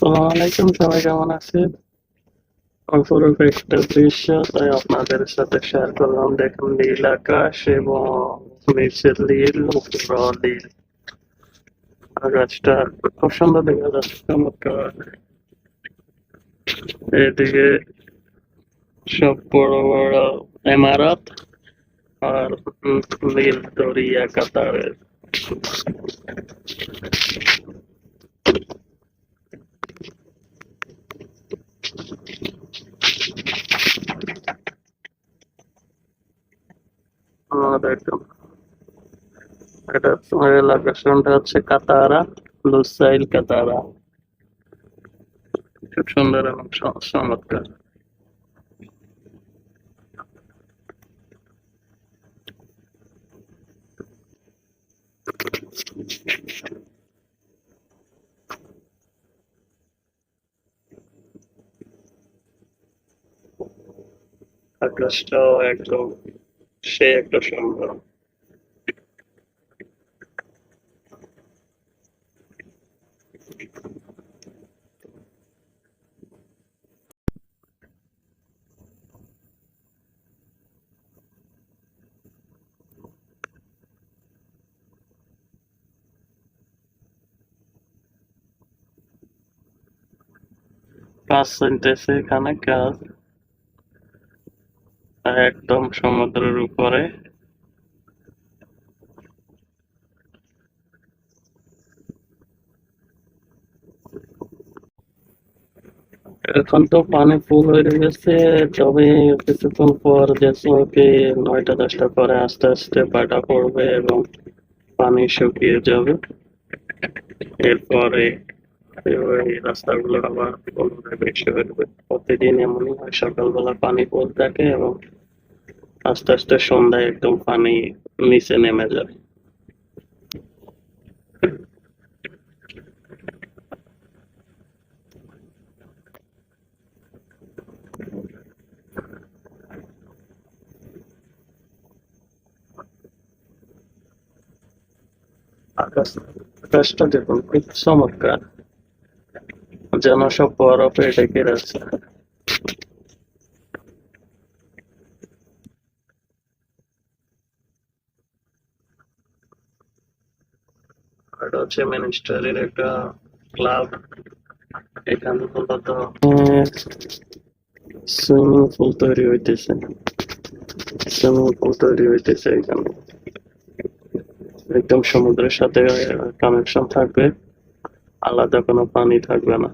আসসালামু আলাইকুম, সবাই কেমন আছেন? অপরূপ একটা দৃশ্য তাই আপনাদের সাথে শেয়ার করলাম। দেখুন, নীল আকাশ এবং নিচের নীল, উপর নীল। আকাশটা খুব সুন্দর দেখা যাচ্ছে, চমৎকার। এদিকে সব বড় বড় ইমারত আর নীল দরিয়া কাতারের। দেখুন, এটা লোকেশনটা হচ্ছে কাতারা, লুসাইল কাতারা। খুব সুন্দর এবং চমৎকার। আকাশটাও একদম সে একটা সুন্দর। কাজ চলতেছে এখানে, কাজ একদম সমুদ্রের উপরে। এখন তো পানি ফুল হয়ে গেছে, তবে কিছুক্ষণ পর দেখবো কি 9টা-10টা পরে আস্তে আস্তে ভাটা পড়বে এবং পানি শুকিয়ে যাবে। এরপরে ওই রাস্তাগুলো আবার পুনরায় বেশি হয়ে যাবে। প্রতিদিন এমনই হয়, সকালবেলা পানি ফুল থাকে এবং আস্তে আস্তে সন্ধ্যায় একদম পানি নিচে নেমে যায়। আকাশ আকাশটা দেখুন, খুব চমৎকার, যেন সব বরফে ঢেকে আছে। এটা হচ্ছে মিনিস্টারের একটা ক্লাব। এখানে মূলত সুইমিং পুল তৈরি হইতেছে। এখানে একদম সমুদ্রের সাথে কানেকশন থাকবে, আলাদা কোনো পানি থাকবে না।